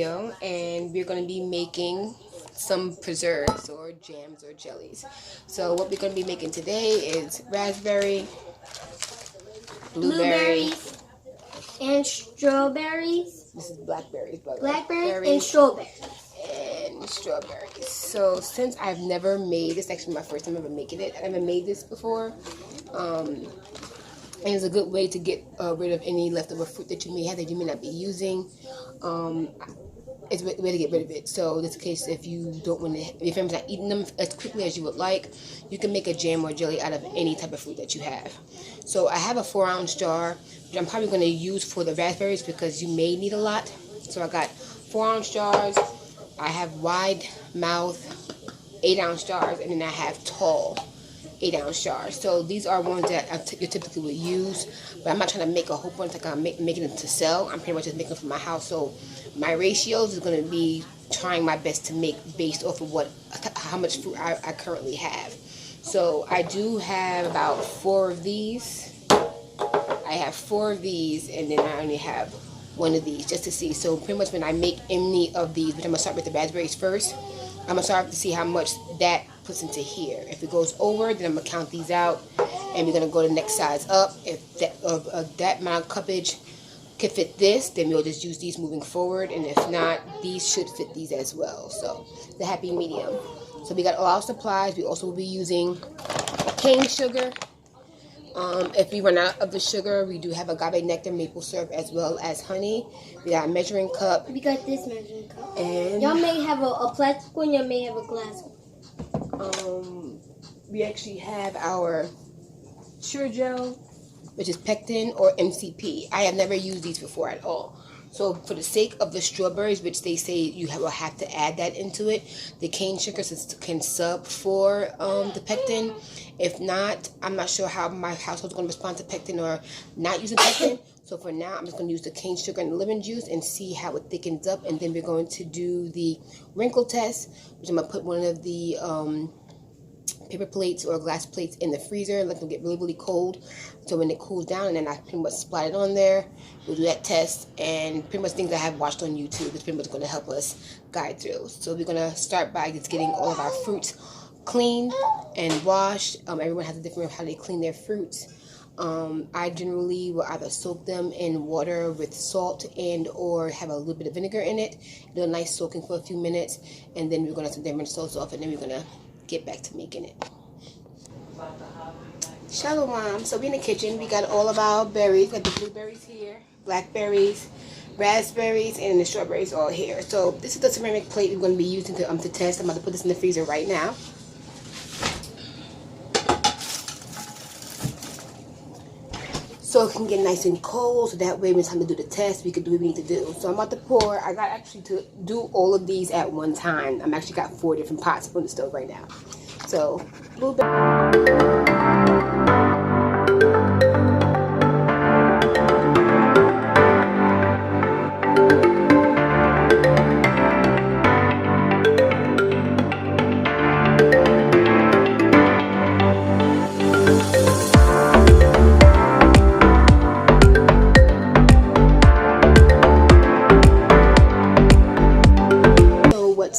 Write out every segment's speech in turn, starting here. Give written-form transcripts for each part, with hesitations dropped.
video, and we're going to be making some preserves or jams or jellies. So what we're going to be making today is raspberry, blueberries and strawberries. This is blackberries, Blackberries and strawberries. So since I've never made this, actually my first time ever making it, I never made this before. And it's a good way to get rid of any leftover fruit that you may have that you may not be using. It's a way to get rid of it. So in this case, if you don't want to, if your family's not eating them as quickly as you would like, you can make a jam or jelly out of any type of fruit that you have. So I have a 4-ounce jar, which I'm probably going to use for the raspberries because you may need a lot. So I got 4-ounce jars. I have wide mouth 8-ounce jars, and then I have tall 8-ounce jars. So these are ones that you typically would use, but I'm not trying to make a whole bunch like I'm making them to sell. I'm pretty much just making them for my house. So my ratios is going to be trying my best to make based off of how much fruit I currently have. So I do have about 4 of these. I have 4 of these, and then I only have 1 of these just to see. So pretty much when I make any of these, which I'm going to start with the raspberries first, I'm going to start to see how much that puts into here. If it goes over, then I'm going to count these out, and we're going to go the next size up. If that amount of cuppage could fit this, then we'll just use these moving forward, and if not, these should fit these as well. So the happy medium. So we got all our supplies. We also will be using cane sugar. If we run out of the sugar, we do have agave nectar, maple syrup, as well as honey. We got a measuring cup. We got this measuring cup. And y'all may have a plastic one, y'all may have a glass one. We actually have our sugar gel, which is pectin or MCP. I have never used these before at all. So for the sake of the strawberries, which they say you will have to add that into it, the cane sugar can sub for the pectin. If not, I'm not sure how my household's going to respond to pectin or not using pectin. So for now, I'm just going to use the cane sugar and the lemon juice and see how it thickens up. And then we're going to do the wrinkle test, which I'm going to put one of the paper plates or glass plates in the freezer, let them get really, really cold. So when it cools down, and then I pretty much splat it on there, we'll do that test, and pretty much things I have watched on YouTube is pretty much going to help us guide through. So we're going to start by just getting all of our fruits cleaned and washed. Everyone has a different way of how they clean their fruits. I generally will either soak them in water with salt and or have a little bit of vinegar in it, do a nice soaking for a few minutes, and then we're going to rinse those off, and then we're going to get back to making it. Shalom. So we're in the kitchen. We got all of our berries. We got the blueberries here, blackberries, raspberries, and the strawberries all here. So this is the ceramic plate we're going to be using to test. I'm about to put this in the freezer right now. So it can get nice and cold, so that way when it's time to do the test, we can do what we need to do. So I'm about to pour. I got actually to do all of these at one time. I'm actually got 4 different pots on the stove right now. So blueberry.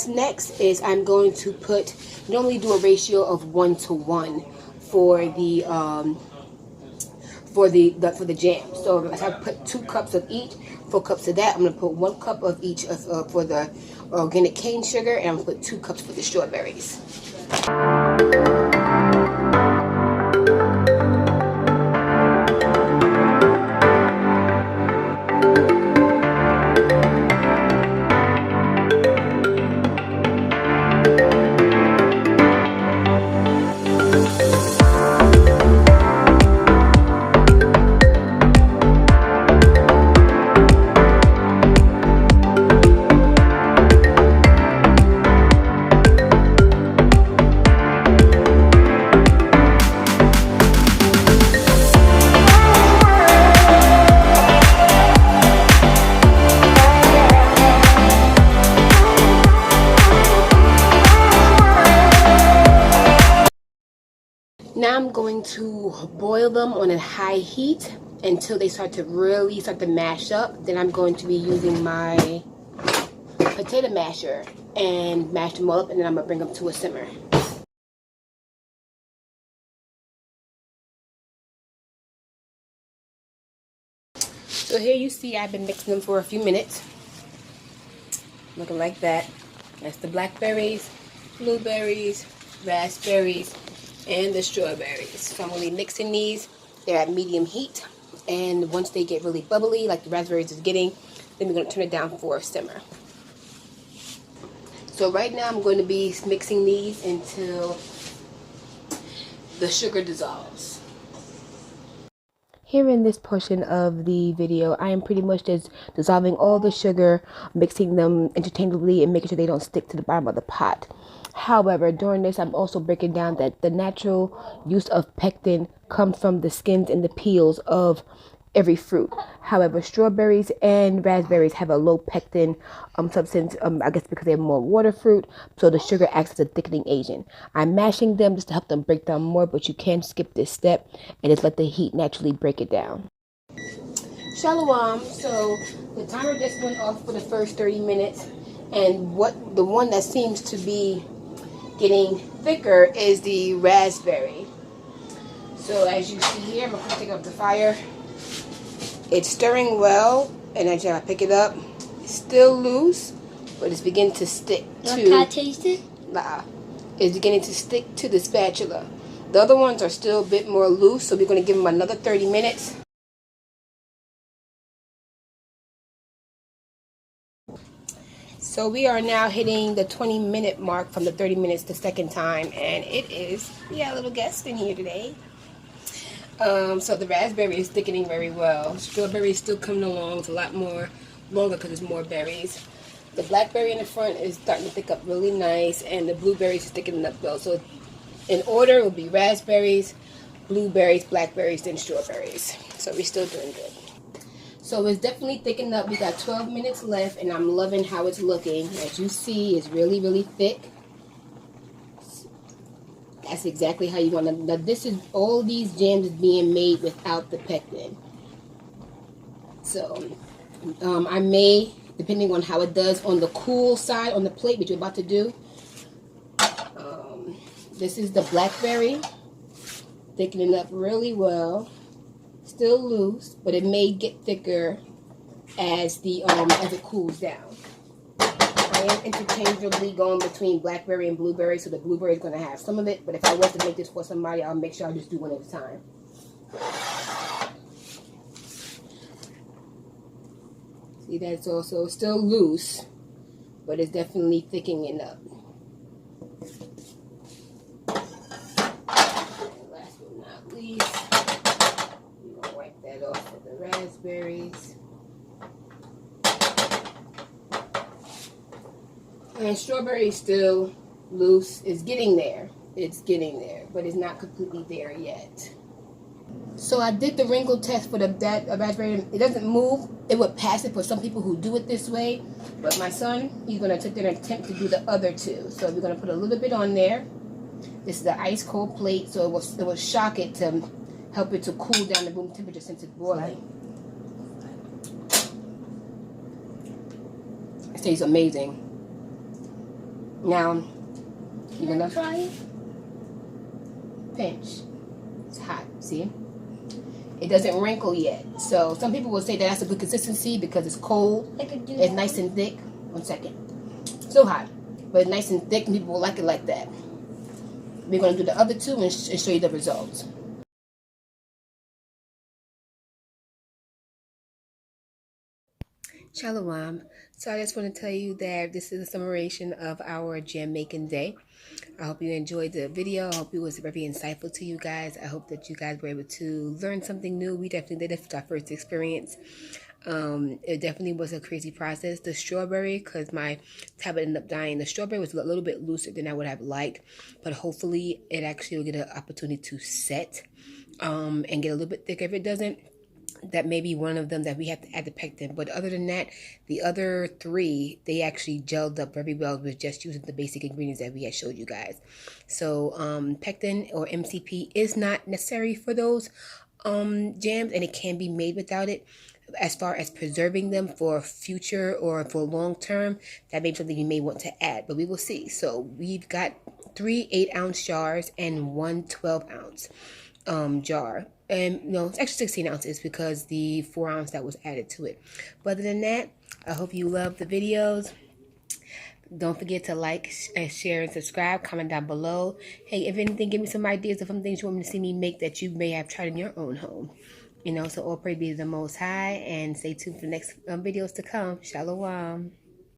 Next is I'm going to normally do a ratio of 1-to-1 for the jam. So if I put 2 cups of each, 4 cups of that, I'm going to put 1 cup of each for the organic cane sugar, and I'm going to put 2 cups for the strawberries. Now I'm going to boil them on a high heat until they start to mash up. Then I'm going to be using my potato masher and mash them all up, and then I'm gonna bring them to a simmer. So here you see I've been mixing them for a few minutes. Looking like that. That's the blackberries, blueberries, raspberries, and the strawberries. So I'm going to be mixing these. They're at medium heat. And once they get really bubbly, like the raspberries is getting, then we're going to turn it down for a simmer. So right now I'm going to be mixing these until the sugar dissolves. Here in this portion of the video, I am pretty much just dissolving all the sugar, mixing them interchangeably and making sure they don't stick to the bottom of the pot. However, during this, I'm also breaking down that the natural use of pectin comes from the skins and the peels of every fruit. However, strawberries and raspberries have a low pectin substance, I guess because they're more water fruit, so the sugar acts as a thickening agent. I'm mashing them just to help them break down more, but you can skip this step and just let the heat naturally break it down. Shalom. So the timer just went off for the first 30 minutes, and the one that seems to be getting thicker is the raspberry. So as you see here, I'm going to take off the fire. It's stirring well, and as I pick it up, it's still loose, but it's beginning to stick to... Can I taste it? Nah. It's beginning to stick to the spatula. The other ones are still a bit more loose, so we're going to give them another 30 minutes. So we are now hitting the 20-minute mark from the 30 minutes the second time, and it is, we got a little guest in here today. So the raspberry is thickening very well. Strawberry is still coming along. It's a lot more longer because there's more berries. The blackberry in the front is starting to thick up really nice, and the blueberries is thickening up well. So in order, it will be raspberries, blueberries, blackberries, then strawberries. So we're still doing good. So it's definitely thickened up. We got 12 minutes left, and I'm loving how it's looking. As you see, it's really, really thick. That's exactly how you want to. Now this is all these jams is being made without the pectin. So I may, depending on how it does on the cool side on the plate, which you're about to do. This is the blackberry, thickening up really well. Still loose, but it may get thicker as it cools down. I am interchangeably going between blackberry and blueberry, so the blueberry is going to have some of it, but if I was to make this for somebody, I'll make sure I just do one at a time. See, that's also still loose, but it's definitely thickening up. And last but not least, I'm going to wipe that off with the raspberries. And strawberry is still loose. It's getting there. It's getting there, but it's not completely there yet. So I did the wrinkle test for that raspberry. It doesn't move. It would pass it for some people who do it this way. But my son, he's going to take an attempt to do the other two. So we're going to put a little bit on there. This is the ice cold plate, so it will shock it to help it to cool down the room temperature since it's boiling. It tastes amazing. Now, you're gonna try it. Pinch. It's hot, see? It doesn't wrinkle yet. So some people will say that that's a good consistency because it's cold. It's nice and thick. 1 second. Still hot, but nice and thick, and people will like it like that. We're gonna do the other two and show you the results. Shalom. So I just want to tell you that this is a summation of our jam making day. I hope you enjoyed the video. I hope it was very insightful to you guys. I hope that you guys were able to learn something new. We definitely did it for our first experience. It definitely was a crazy process. The strawberry, because my tablet ended up dying, the strawberry was a little bit looser than I would have liked, but hopefully it actually will get an opportunity to set and get a little bit thicker. If it doesn't, that may be one of them that we have to add the pectin. But other than that, the other three, they actually gelled up very well with just using the basic ingredients that we had showed you guys. So pectin or MCP is not necessary for those jams, and it can be made without it. as far as preserving them for future or for long term, that may be something you may want to add, but we will see. So we've got 3 8-ounce jars and 1 12-ounce jar. And no, it's actually 16 ounces because the 4-ounce that was added to it. But other than that, I hope you love the videos. Don't forget to like and share and subscribe. Comment down below. Hey, if anything, give me some ideas of some things you want me to see me make that you may have tried in your own home. So all praise be to the Most High, and stay tuned for the next videos to come. Shalom.